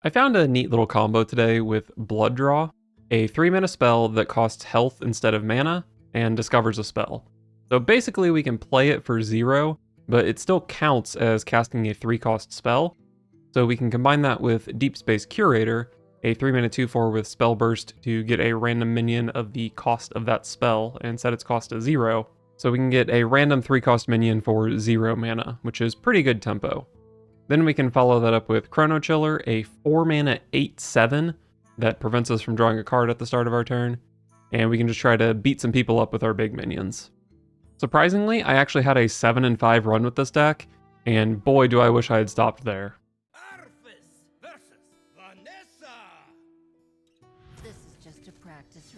I found a neat little combo today with Blood Draw, a 3-mana spell that costs health instead of mana, and discovers a spell. So basically we can play it for 0, but it still counts as casting a 3-cost spell. So we can combine that with Deep Space Curator, a 3-mana 2/4 with Spell Burst to get a random minion of the cost of that spell and set its cost to 0. So we can get a random 3-cost minion for 0 mana, which is pretty good tempo. Then we can follow that up with Chrono Chiller, a 4-mana 8/7 that prevents us from drawing a card at the start of our turn, and we can just try to beat some people up with our big minions. Surprisingly, I actually had a 7-5 run with this deck, and boy do I wish I had stopped there. This is just a practice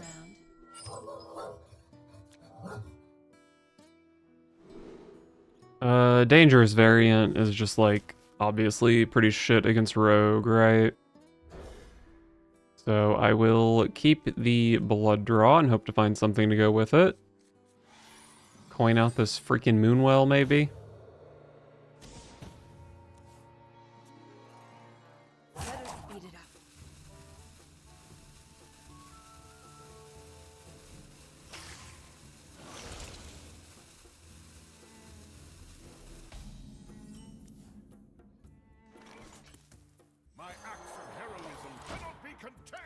round. Dangerous variant is just like, obviously pretty shit against Rogue, right? So I will keep the Blood Draw and hope to find something to go with it. Coin out this freaking Moonwell, maybe? Better speed it up. My acts of heroism cannot be contained!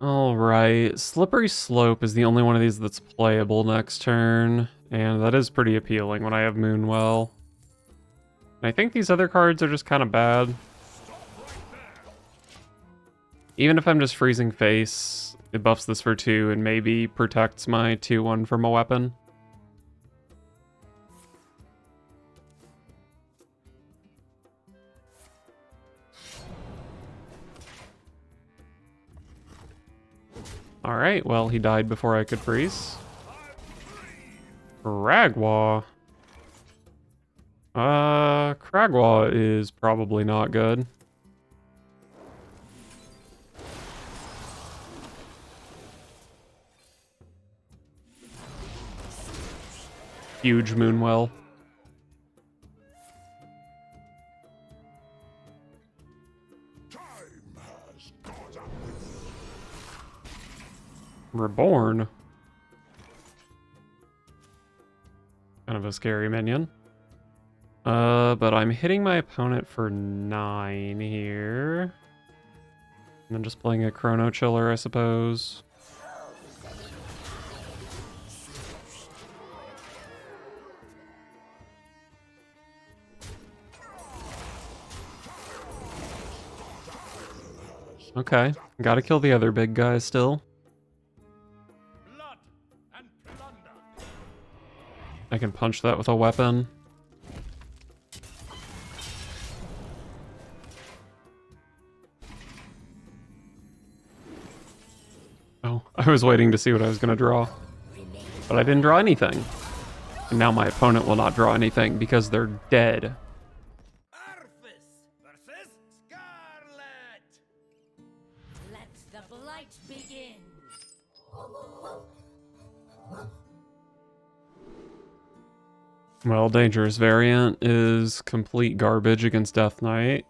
Alright, Slippery Slope is the only one of these that's playable next turn, and that is pretty appealing when I have Moonwell. And I think these other cards are just kind of bad. Even if I'm just freezing face, it buffs this for 2 and maybe protects my 2/1 from a weapon. Alright, well, he died before I could freeze. Cragwa. Cragwa is probably not good. Huge Moonwell. Reborn. Kind of a scary minion. But I'm hitting my opponent for 9 here. And then just playing a Chrono Chiller, I suppose. Okay, gotta kill the other big guy still. Blood and plunder. I can punch that with a weapon. Oh, I was waiting to see what I was gonna draw. But I didn't draw anything. And now my opponent will not draw anything because they're dead. Versus Scarlet! Let the blight begin. Well, Dangerous variant is complete garbage against Death Knight.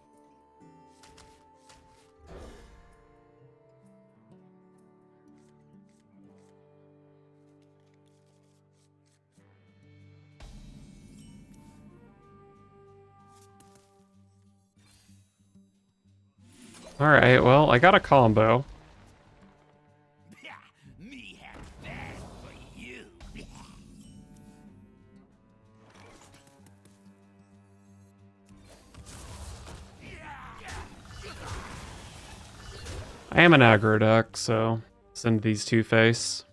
Alright, well, I got a combo. Me have that for you. I am an aggro deck, so send these 2 face.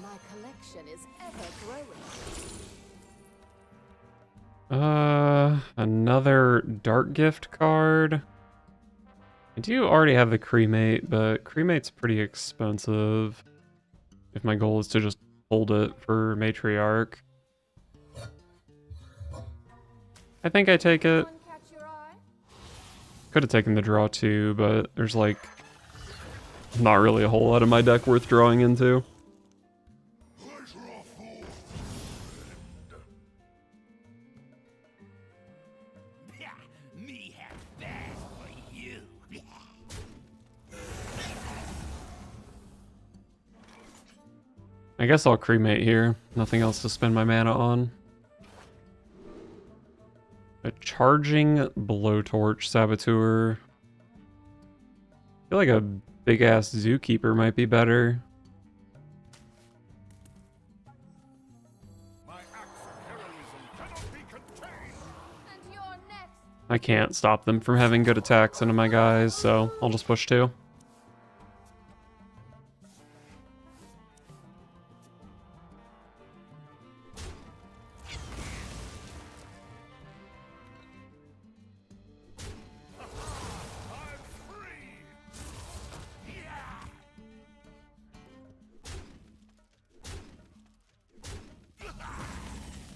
My collection is ever growing. Another Dark Gift card. I do already have the cremate, but cremate's pretty expensive if my goal is to just hold it for matriarch. I think I take it. One catch your eye? Could have taken the draw too, but there's like not really a whole lot of my deck worth drawing into. Me have that for you. I guess I'll cremate here. Nothing else to spend my mana on. A charging blowtorch saboteur. I feel like a big ass zookeeper might be better. My acts of heroism cannot be contained. And you're next. I can't stop them from having good attacks into my guys, so I'll just push 2. I'm free.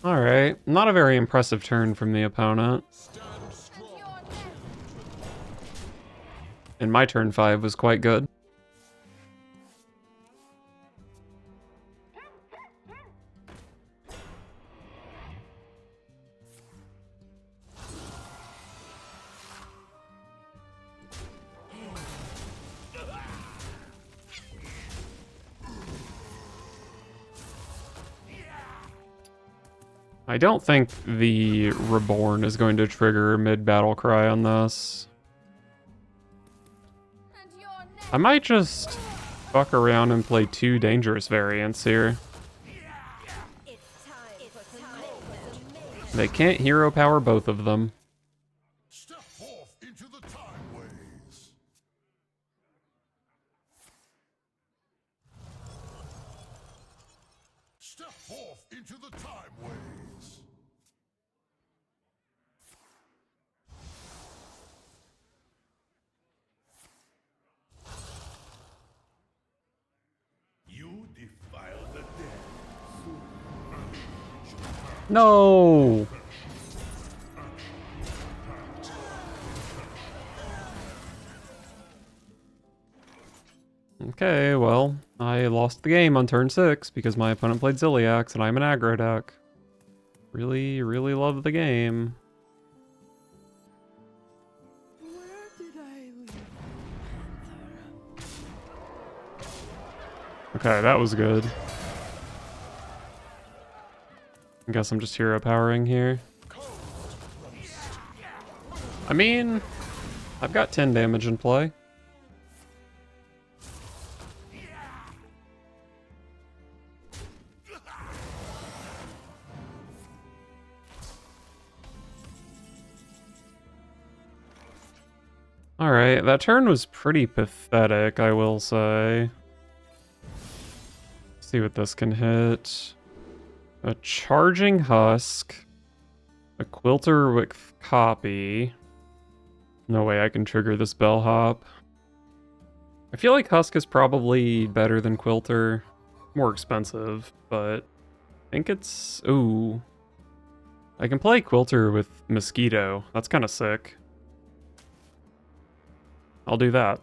Alright, not a very impressive turn from the opponent. And you're next. And my turn 5 was quite good. I don't think the Reborn is going to trigger mid-battle cry on this. And you're next. I might just fuck around and play 2 dangerous variants here. It's time for time. They can't hero power both of them. Step forth into the Timeways. Step forth into the Timeways. You defile the dead. No! Okay, well, I lost the game on turn 6 because my opponent played Ziliax and I'm an aggro deck. Really, really love the game. Where did I leave? Okay, that was good. I guess I'm just hero powering here. I mean, I've got 10 damage in play. Alright, that turn was pretty pathetic, I will say. Let's see what this can hit. A Charging Husk. A Quilter with Copy. No way I can trigger this Bellhop. I feel like Husk is probably better than Quilter. More expensive, but I think it's... Ooh. I can play Quilter with Mosquito. That's kind of sick. I'll do that.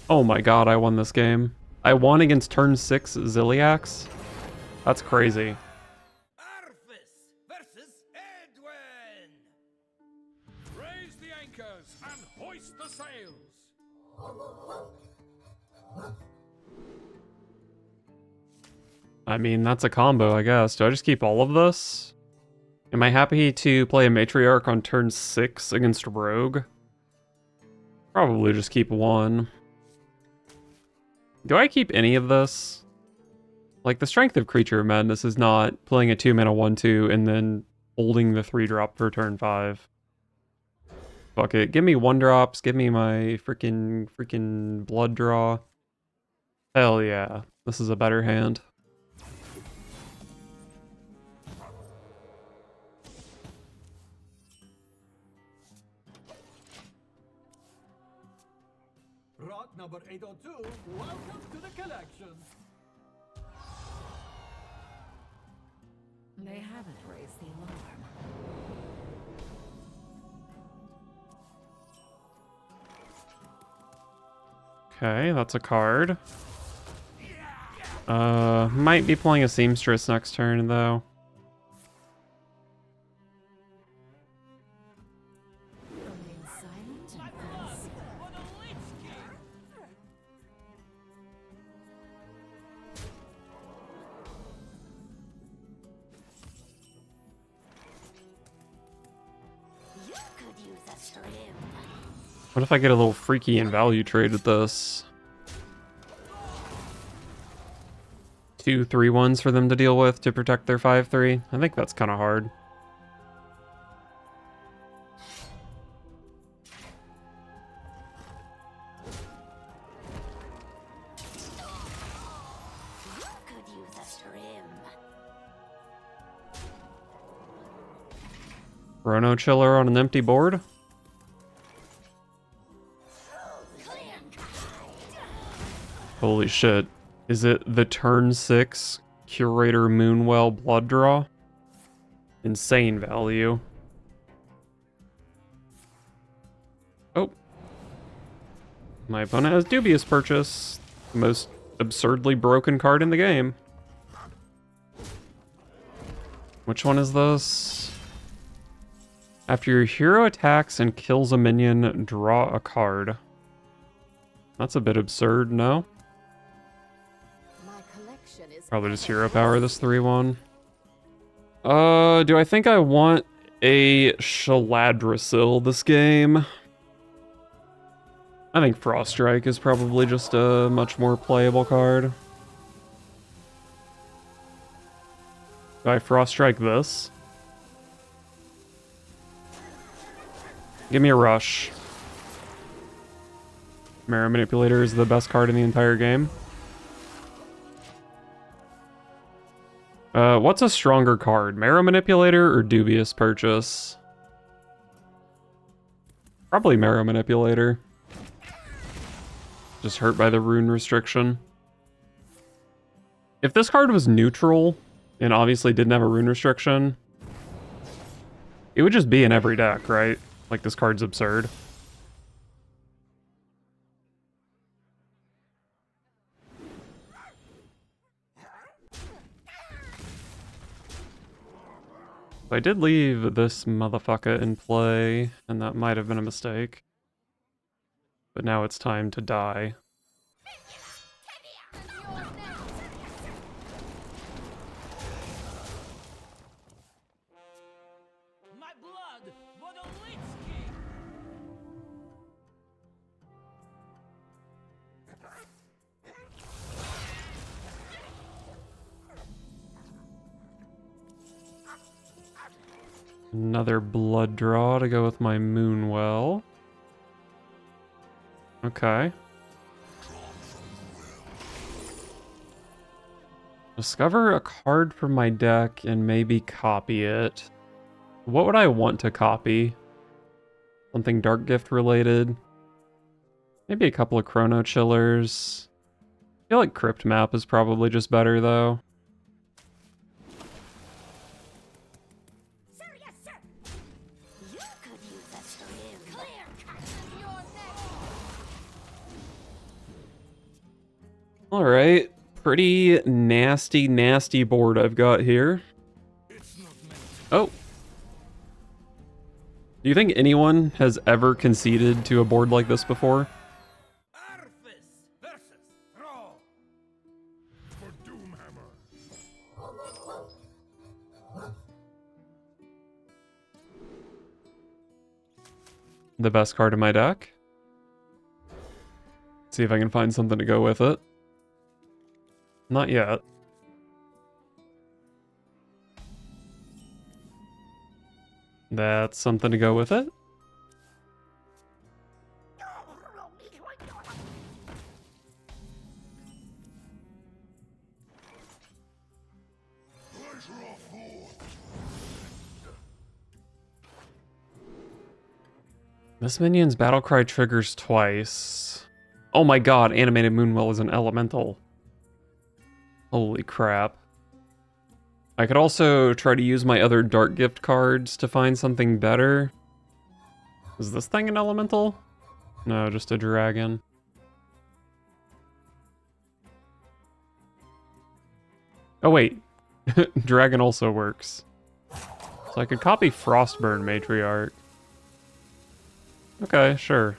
Oh my god, I won this game. I won against turn 6 Ziliax. That's crazy. Arthas versus Edwin. Raise the anchors and hoist the sails. I mean, that's a combo, I guess. Do I just keep all of this? Am I happy to play a Matriarch on turn 6 against Rogue? Probably just keep 1. Do I keep any of this? Like, the Strength of Creature of Madness is not playing a 2-mana 1-2 and then holding the 3-drop for turn 5. Fuck it. Give me 1-drops. Give me my freaking blood draw. Hell yeah. This is a better hand. Rock number 802, welcome to the collection. They haven't raised the alarm. Okay, that's a card. Might be playing a Seamstress next turn, though. Remain silent and focus. You could use a shrimp. What if I get a little freaky in value trade with this? 2 3/1s for them to deal with to protect their 5/3. I think that's kind of hard. You could use a shrimp. Chrono Chiller on an empty board. Holy shit. Is it the turn 6 Curator Moonwell Blood Draw? Insane value. Oh. My opponent has Dubious Purchase. The most absurdly broken card in the game. Which one is this? After your hero attacks and kills a minion, draw a card. That's a bit absurd, no? My collection is Probably just hero power this 3/1. Do I think I want a Shaladrasil this game? I think Frost Strike is probably just a much more playable card. Do I Frost Strike this? Give me a Rush. Mirror Manipulator is the best card in the entire game. What's a stronger card? Marrow Manipulator or Dubious Purchase? Probably Marrow Manipulator. Just hurt by the rune restriction. If this card was neutral, and obviously didn't have a rune restriction, it would just be in every deck, right? Like, this card's absurd. I did leave this motherfucker in play, and that might have been a mistake. But now it's time to die. My blood for the Lich King. Another blood draw to go with my Moonwell. Okay. Discover a card from my deck and maybe copy it. What would I want to copy? Something Dark Gift related. Maybe a couple of Chrono Chillers. I feel like Crypt Map is probably just better though. Sir, yes, sir. You could use a shrimp. Clear cut. Your neck. Alright. Pretty nasty board I've got here. Oh. Do you think anyone has ever conceded to a board like this before? Arthas versus Thrall. For Doomhammer. The best card in my deck. See if I can find something to go with it. Not yet. That's something to go with it. This minion's battle cry triggers twice. Oh my god, animated Moonwell is an elemental. Holy crap. I could also try to use my other Dark Gift cards to find something better. Is this thing an elemental? No, just a dragon. Oh wait, dragon also works. So I could copy Frostburn Matriarch. Okay, sure.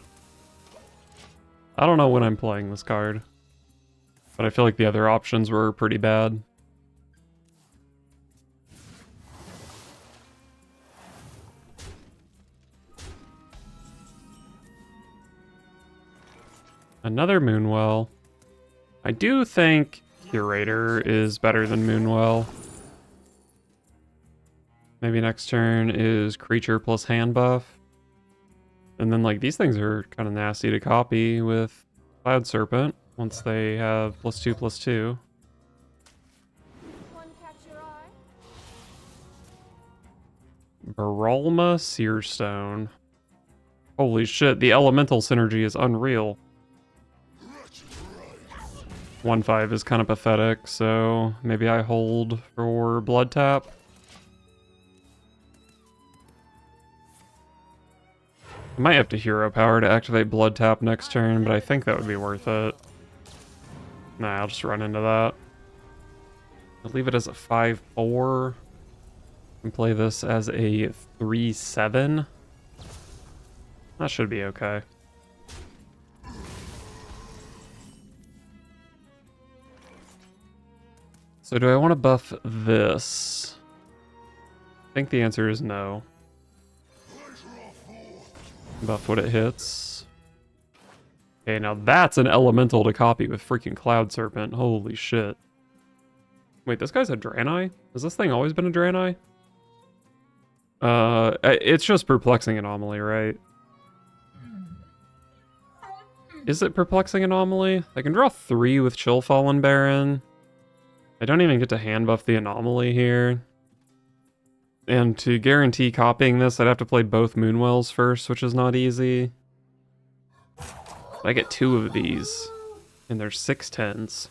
I don't know when I'm playing this card, but I feel like the other options were pretty bad. Another Moonwell. I do think Curator is better than Moonwell. Maybe next turn is Creature plus hand buff. And then like these things are kind of nasty to copy with Cloud Serpent once they have +2/+2. One catch your eye? Baralma Searstone. Holy shit, the elemental synergy is unreal. 1/5 is kind of pathetic, so maybe I hold for Blood Tap. I might have to Hero Power to activate Blood Tap next turn, but I think that would be worth it. Nah, I'll just run into that. I'll leave it as a 5/4. And play this as a 3/7. That should be okay. So do I want to buff this? I think the answer is no. Buff what it hits. Okay, now that's an elemental to copy with freaking Cloud Serpent. Holy shit. Wait, this guy's a Draenei? Has this thing always been a Draenei? It's just Perplexing Anomaly, right? Is it Perplexing Anomaly? I can draw 3 with Chill Fallen Baron. I don't even get to hand buff the Anomaly here. And to guarantee copying this, I'd have to play both Moonwells first, which is not easy. I get 2 of these, and there's 6 10s.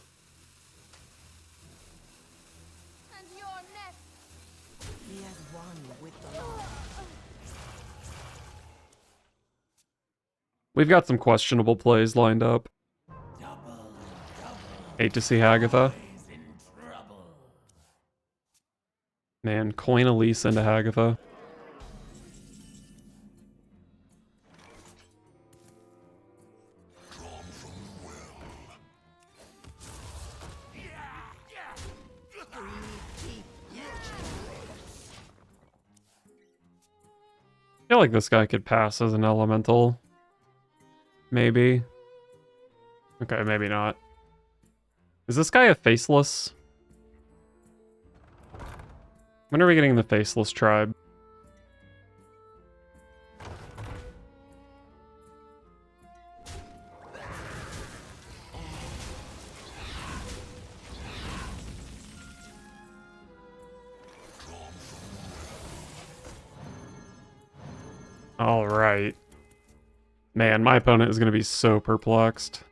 And you're next. He has won with the Lord. We've got some questionable plays lined up. Hate to see Hagatha. Man, coin Elise into Hagatha. I feel like this guy could pass as an elemental. Maybe. Okay, maybe not. Is this guy a faceless? When are we getting the faceless tribe? All right. Man, my opponent is going to be so perplexed.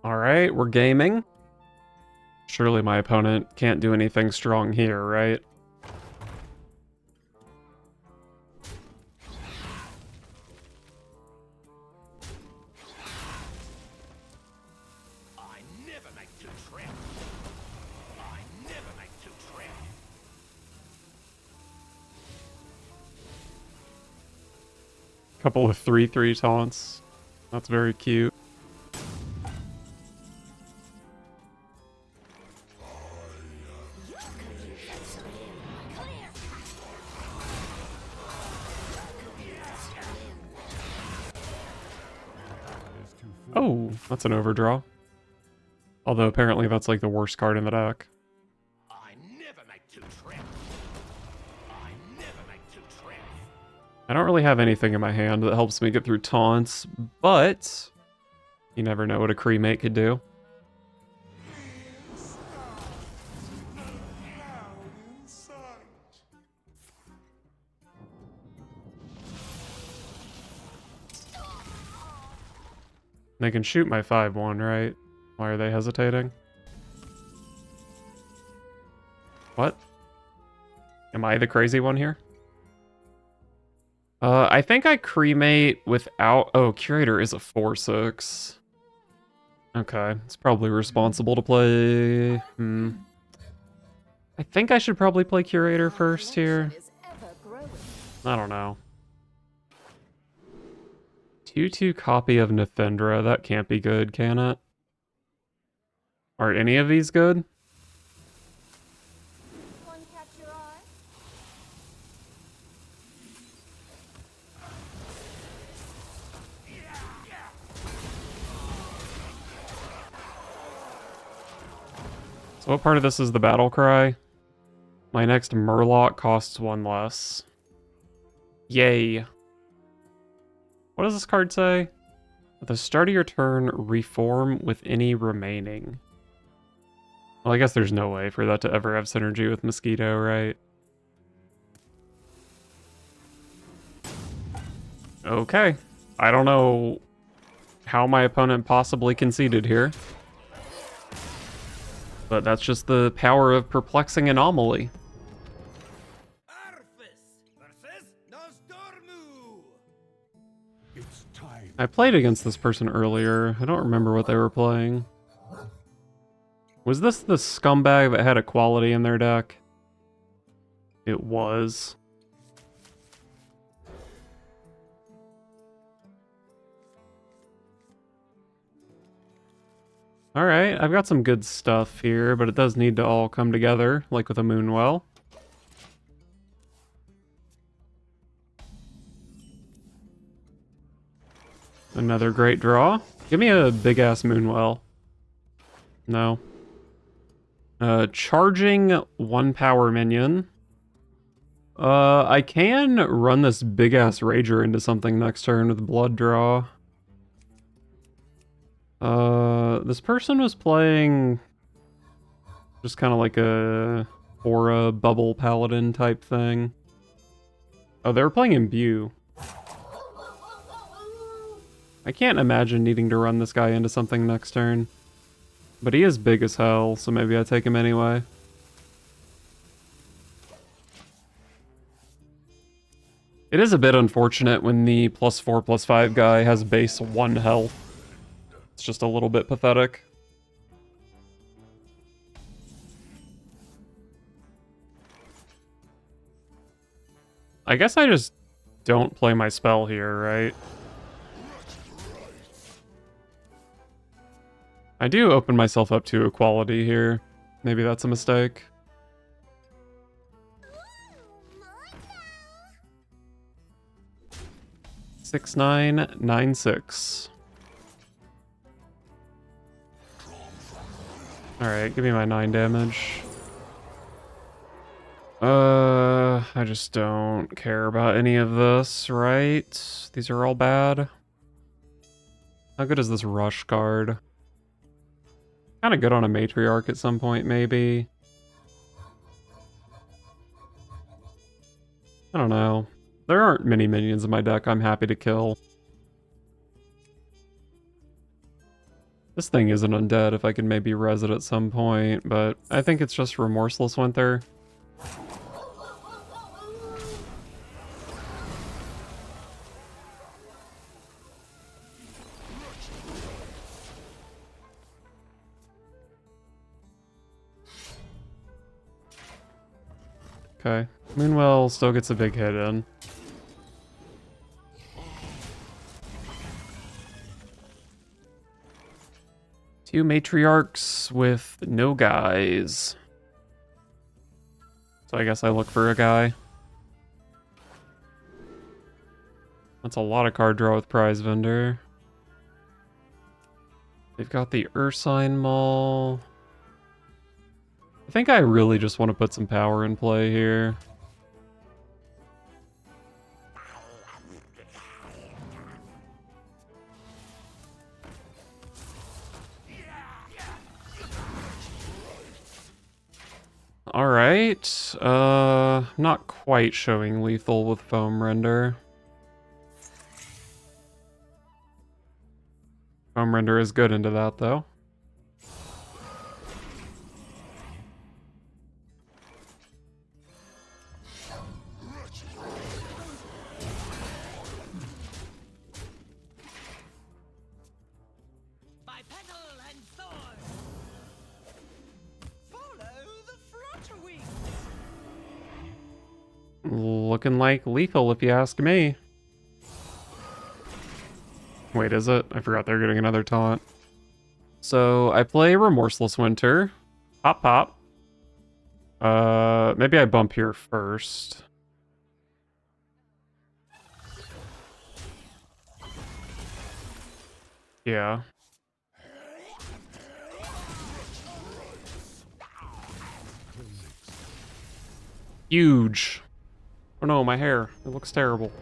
All right, we're gaming. Surely my opponent can't do anything strong here, right? I never make two traps. I never make two traps. Couple of 3/3 taunts. That's very cute. Oh, that's an overdraw. Although apparently that's like the worst card in the deck. I never make two traps. I never make two traps. I don't really have anything in my hand that helps me get through taunts, but you never know what a cremate could do. They can shoot my 5/1, right? Why are they hesitating? What? Am I the crazy one here? I think I cremate without... Oh, Curator is a 4/6. Okay, it's probably responsible to play... I think I should probably play Curator first here. I don't know. 2/2 copy of Nithindra. That can't be good, can it? Are any of these good? One catch your eye? So what part of this is the battle cry? My next Murloc costs 1 less. Yay. What does this card say? At the start of your turn, reform with any remaining. Well, I guess there's no way for that to ever have synergy with Mosquito, right? Okay. I don't know how my opponent possibly conceded here. But that's just the power of Perplexing Anomaly. It's time. I played against this person earlier. I don't remember what they were playing. Was this the scumbag that had equality in their deck? It was. Alright, I've got some good stuff here, but it does need to all come together, like with a Moonwell. Another great draw. Give me a big-ass Moonwell. No. Charging 1 power minion. I can run this big-ass Rager into something next turn with Blood Draw. This person was playing just kind of like a Aura Bubble Paladin type thing. Oh, they were playing Imbue. I can't imagine needing to run this guy into something next turn. But he is big as hell, so maybe I take him anyway. It is a bit unfortunate when the +4/+5 guy has base 1 health. It's just a little bit pathetic. I guess I just don't play my spell here, right? I do open myself up to equality here. Maybe that's a mistake. Ooh, 6996. Alright, give me my 9 damage. I just don't care about any of this, right? These are all bad. How good is this rush card? Kinda good on a matriarch at some point, maybe. I don't know. There aren't many minions in my deck I'm happy to kill. This thing isn't undead if I can maybe res it at some point, but I think it's just Remorseless Winter. Okay. Moonwell still gets a big hit in. Two matriarchs with no guys. So I guess I look for a guy. That's a lot of card draw with Prize Vendor. They've got the Ursine Maul. I think I really just want to put some power in play here. Alright, not quite showing lethal with Foam Render. Foam Render is good into that, though. By petal and thorn. Follow the flutter wings. Looking like lethal, if you ask me. Wait, is it? I forgot they're getting another taunt. So I play Remorseless Winter. Pop, pop. Maybe I bump here first. Yeah. Huge. Oh no, my hair. It looks terrible.